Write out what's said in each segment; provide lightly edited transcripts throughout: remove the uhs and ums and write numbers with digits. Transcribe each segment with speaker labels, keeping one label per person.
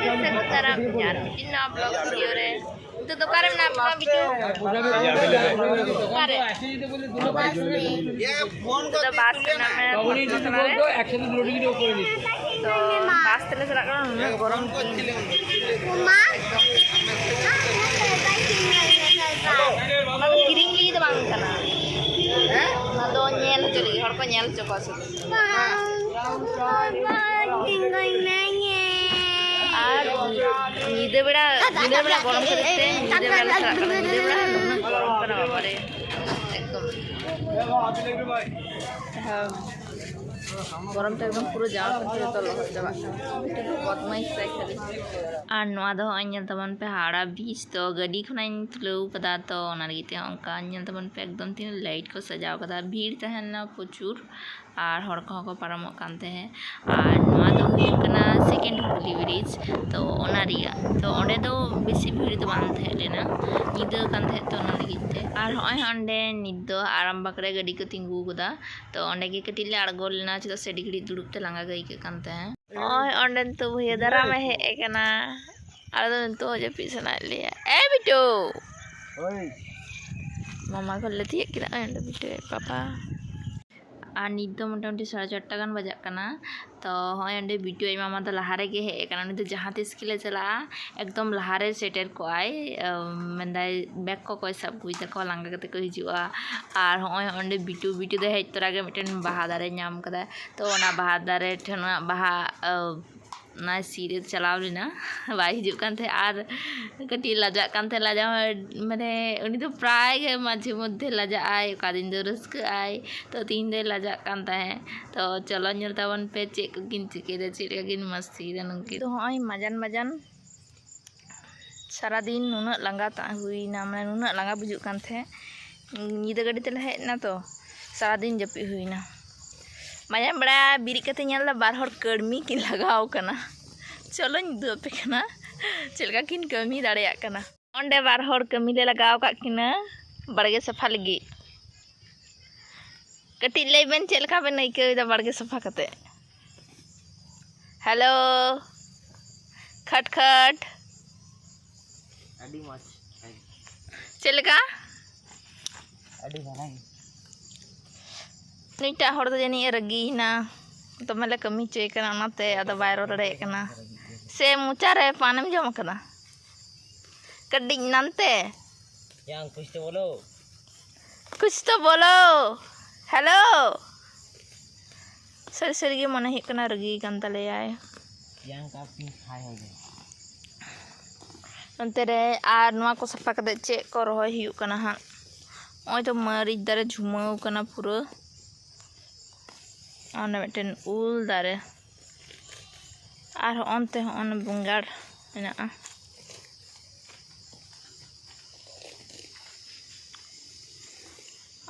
Speaker 1: sekarang biar bikin vlog video re. Itu tuh karena nama video. Kare. Itu bas namanya. तो बास तेरे से रखना है गरम मतलब किरिंग ली तो बांग करना ना दो nyel चली हर को nyel चुका सो আর নিদে বেড়া গরম করতে নিদে বেড়া গরম করা বাবারে একদম গরমটা একদম পুরো যাওয়ার পর তো লহদ যাবা বদমাইশ খালি আর নোয়া দো ᱧᱮᱞ ᱛᱟᱵᱚᱱ ᱯᱮ ᱦᱟᱣᱲᱟ ᱵᱤᱪ ᱛᱚ ᱜᱟᱹᱰᱤ ᱠᱷᱚᱱᱟᱧ ᱛᱩᱞᱟᱹᱣ ᱠᱟᱫᱟ ᱛᱚ ᱚᱱᱟ ᱞᱟᱹᱜᱤᱫ ᱛᱮ ᱚᱱᱠᱟ ᱧᱮᱞ ᱛᱟᱵᱚᱱ ᱯᱮ ᱮᱠᱫᱚᱢ ᱛᱤᱱᱟᱹᱜ ᱞᱟᱭᱤᱴ ᱠᱚ ᱥᱟᱡᱟᱣ ᱠᱟᱫᱟ ᱵᱷᱤᱲ ᱛᱟᱦᱮᱱᱟ ᱯᱨᱚᱪᱩᱨ আর হড় কহᱚᱸ ᱠᱚ ᱯᱟᱨᱚᱢᱚᱜ ᱠᱟᱱ ᱛᱟᱦᱮᱸ ᱟᱨ ᱱᱚᱣᱟ ᱫᱚ ᱦᱩᱭᱩᱜ ᱠᱟᱱᱟ ᱥᱮᱠᱮন্ᱰ ᱦᱩᱜᱽᱞᱤ ᱵᱨᱤᱡ ᱛᱚ ᱚᱱᱟ ᱨᱮᱭᱟᱜ ᱛᱚ ᱚᱸᱰᱮ ᱫᱚ ᱵᱮᱥᱤ ᱵᱷᱤᱲ ᱫᱚ ᱵᱟᱝ ᱛᱟᱦᱮᱸ ᱞᱮᱱᱟ ᱧᱤᱫᱟᱹ ᱠᱟᱱ ᱛᱟᱦᱮᱸ ᱛᱚ ᱚᱱᱟ ᱞᱟᱹᱜᱤᱫ ᱛᱮ ᱟᱨ ᱦᱚᱸᱜᱼᱚᱭ ᱚᱸᱰᱮ ᱱᱤᱛ ᱫᱚ ᱟᱨᱟᱢᱵᱟᱜᱽ ᱨᱮ ᱜᱟᱹᱰᱤ ᱠᱚ ᱛᱤᱸᱜᱩ ᱟᱠᱟᱫᱟ ᱛᱚ ᱚᱸᱰᱮ ᱜᱮ ᱠᱟᱹᱴᱤᱡ ᱞᱮ ᱟᱬᱜᱚ ᱞᱮᱱᱟ ᱪᱮᱫᱟᱜ ᱥᱮ ᱟᱹᱰᱤ ᱜᱷᱟᱹᱲᱤᱡ ᱫᱩᱲᱩᱵ ᱛᱮ ᱞᱟᱸᱜᱟ ᱜᱮ ᱟᱹᱭᱠᱟᱹᱜ ᱠᱟᱱ ᱛᱟᱦᱮᱸ ᱱᱚᱜᱼᱚᱭ ᱚᱸᱰᱮ ᱱᱤᱛᱚᱜ ᱵᱷᱟᱹᱭᱟᱹ ᱫᱟᱨᱟᱢᱮ ᱦᱮᱡ ᱟᱠᱟᱱᱟ ᱟᱞᱮ ᱫᱚ ᱱᱤᱛᱚᱜ ᱡᱟᱹᱯᱤᱫ ᱥᱟᱱᱟᱭᱮᱫ ᱞᱮᱭᱟ ᱵᱤᱴᱩ ᱢᱟᱢᱟ ᱠᱚᱞᱮ ᱛᱤᱭᱳᱜ ᱠᱮᱫᱟ ᱚᱸᱰᱮ ᱵᱤᱴᱩ ᱯᱟᱯᱟ আর নিত দো মোটামুটি 4:30 গান বাজাক কানা তো হয় অᱸᱰᱮ বিটু আই মামা ᱫᱚ ᱞᱟᱦᱟ ᱨᱮᱜᱮ ᱦᱮᱡ ᱟᱠᱟᱱᱟ ᱩᱱᱤ ᱫᱚ ᱡᱟᱦᱟᱸ ᱛᱤᱥ ᱜᱮᱞᱮ ᱪᱟᱞᱟᱜᱼᱟ ᱮᱠᱫᱚᱢ ᱞᱟᱦᱟ ᱨᱮ ᱥᱮᱴᱮᱨ ᱠᱚᱜᱼᱟᱭ ᱢᱮᱱᱫᱟᱭ ᱵᱮᱜᱽ ᱠᱚ ᱚᱠᱚᱭ ᱥᱟᱵ ᱟᱹᱜᱩᱭ ᱛᱟᱠᱚᱣᱟ ᱞᱟᱸᱜᱟ ᱠᱟᱛᱮ ᱠᱚ ᱦᱤᱡᱩᱜᱼᱟ ᱟᱨ ᱦᱚᱸᱜᱼᱚᱭ ᱚᱸᱰᱮ ᱵᱤᱴᱩ ᱫᱚ ᱦᱮᱡ ᱛᱚᱨᱟ ᱜᱮ ᱢᱤᱫᱴᱮᱱ ᱵᱟᱦᱟ ᱫᱟᱨᱮ ᱧᱟᱢ ᱠᱟᱫᱟ ᱛᱚ ᱚᱱᱟ ᱵᱟᱦᱟ ᱫᱟᱨᱮ ᱴᱷᱮᱱᱟᱜ ᱵᱟᱦᱟ ᱚᱱᱟ ᱥᱤᱨᱮ ᱪᱟᱞᱟᱣ ᱞᱮᱱᱟ ᱵᱟᱭ ᱦᱤᱡᱩᱜ ᱠᱟᱱ ᱛᱟᱦᱮᱸ ᱟᱨ ᱠᱟᱹᱴᱤᱡ ᱞᱟᱡᱟᱜ ᱠᱟᱱ ᱛᱟᱦᱮᱸ ᱞᱟᱡᱟᱣ ᱢᱟᱱᱮ ᱩᱱᱤ ᱫᱚ ᱯᱨᱟᱭ ᱜᱮ ᱢᱟঝে মধ্যে ᱞᱟᱡᱟᱜ ᱟᱭ ᱚᱠᱟ ᱫᱤᱱ ᱫᱚ ᱨᱟᱹᱥᱠᱟᱹᱜ ᱟᱭ ᱛᱚ ᱛᱤᱦᱤᱧ ᱫᱚᱭ ᱞᱟᱡᱟᱜ ᱠᱟᱱ ᱛᱟᱦᱮᱸ ᱛᱚ ᱪᱚᱞᱚ ᱧᱮᱞ ᱛᱟᱵᱚᱱ ᱯᱮ ᱪᱮᱫ ᱠᱚᱠᱤᱱ ᱪᱤᱠᱟᱹᱭᱫᱟ ᱪᱮᱫ ᱞᱮᱠᱟ ᱠᱤᱱ ᱢᱟᱥᱛᱤᱭᱮᱫᱟ ᱱᱩᱝᱠᱤᱱ ᱛᱚ ᱦᱚᱸᱜᱼᱚᱭ ᱢᱟᱡᱟᱱ ᱥᱟᱨᱟᱫᱤᱱ ᱱᱩᱱᱟᱹᱜ ᱞᱟᱸᱜᱟ ᱦᱩᱭᱱᱟ ᱢᱟᱱᱮ ᱱᱩᱱᱟᱹᱜ ᱞᱟᱸᱜᱟ ᱵᱩᱡᱩᱜ ᱠᱟᱱ ᱛᱟᱦᱮᱸ ᱧᱤᱫᱟᱹ ᱜᱟᱹᱰᱤ ᱛᱮᱞᱮ ᱦᱮᱡ ᱮᱱᱟ ᱛᱚ ᱥᱟᱨᱟᱫᱤᱱ ᱡᱟᱹᱯᱤᱫ ᱦᱩᱭᱱᱟ ᱢᱟᱡᱟᱱ ᱵᱮᱲᱟ ᱵᱤᱨᱤᱫ ᱠᱟᱛᱮ ᱧᱮᱞ ᱫᱟ ᱵᱟᱨ ᱦᱚᱲ ᱠᱟᱹᱲᱢᱤ ᱠᱤᱱ ᱞᱟᱜᱟᱣ ᱠᱟᱱᱟ ᱪᱚᱞᱚᱧ ᱩᱫᱩᱜ ᱟᱯᱮ ᱠᱟᱱᱟ ᱪᱮᱫ ᱞᱮᱠᱟ ᱠᱤᱱ ᱠᱟᱹᱢᱤ ᱫᱟᱲᱮᱭᱟᱜ ᱠᱟᱱᱟ ᱚᱸᱰᱮ ᱵᱟᱨ ᱦᱚᱲ ᱠᱟᱹᱢᱤ ᱞᱮ ᱞᱟᱜᱟᱣ ᱠᱟᱜ ᱠᱤᱱᱟ ᱵᱟᱲᱜᱮ ᱥᱟᱯᱷᱟ ᱞᱟᱹᱜᱤᱫ ᱠᱟᱹᱴᱤᱡ ᱞᱟᱹᱭ ᱵᱮᱱ ᱪᱮᱫ ᱞᱮᱠᱟ ᱵᱮᱱ ᱟᱹᱭᱠᱟᱹᱣᱮᱫᱟ ᱵᱟᱲᱜᱮ ᱥᱟᱯᱷᱟ ᱠᱟᱛᱮ ᱦᱮᱞᱳ ᱠᱷᱟᱴ ᱠᱷᱟᱴ
Speaker 2: ᱟᱹᱰᱤ ᱢᱚᱡᱽ
Speaker 1: ᱪᱮᱫ ᱞᱮᱠᱟ
Speaker 2: ᱟᱹᱰᱤ ᱢᱟᱨᱟᱝ
Speaker 1: ᱱᱩᱭᱴᱟᱜ ᱦᱚᱲ ᱫᱚ ᱡᱟᱹᱱᱤᱡ ᱨᱟᱹᱜᱤᱭᱮᱱᱟ ᱫᱚᱢᱮ ᱞᱮ ᱠᱟᱹᱢᱤ ᱦᱚᱪᱚᱭᱮ ᱠᱟᱱᱟ ᱚᱱᱟᱛᱮ ᱟᱫᱚ ᱵᱟᱭ ᱨᱚᱲ ᱫᱟᱲᱮᱭᱟᱜ ᱠᱟᱱᱟ ᱥᱮ ᱢᱚᱪᱟᱨᱮ ᱯᱟᱱᱮᱢ ᱡᱚᱢ ᱟᱠᱟᱫᱟ ᱠᱟᱹᱴᱤᱡ ᱱᱟᱱᱛᱮ
Speaker 2: yang kuch to bolo
Speaker 1: कुछ तो बोलो हेलो सरी सरी गे मने हुई कना रगी कान तलेयाय
Speaker 2: yang kapin khai ho gaya
Speaker 1: अंते रे आर नवा को सफा कदे चे को रोहय हुई कना हा ओय तो मरीच दारे झुमाव कना पुरो ऑन मिटन उल दारे आर ऑनते ऑन बंगाड़ मेना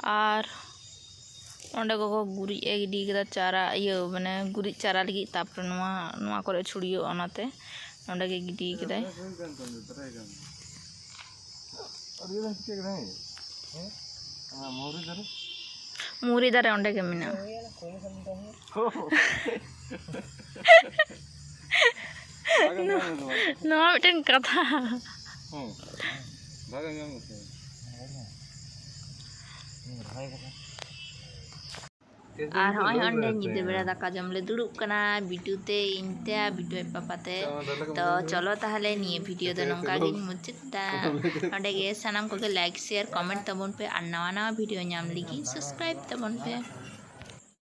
Speaker 1: আর অন্ডে গো গুড়ি এগিডি কদা চারা ইয়ে মানে গুড়ি চারা লাগি তারপরে নোয়া করে ছড়িয়ে অনাতে অন্ডে গে গিডি কদাই মুড়ি দারে অন্ডে গে মিনা নোয়া মিটেন কথা আর হয় অন্ডে নিদে বেড়া দাকা জমলে দুড়ুব কানা বিটুতে ইনতে বিটু পাপাতে তো চলো তাহলে নিয়ে ভিডিও দো নংকা গিন মুচিতা অন্ডে গে সানাম কোগে লাইক শেয়ার কমেন্ট তবন पे আর नवा नवा वीडियो नाम लगी सब्सक्राइब तबन पे।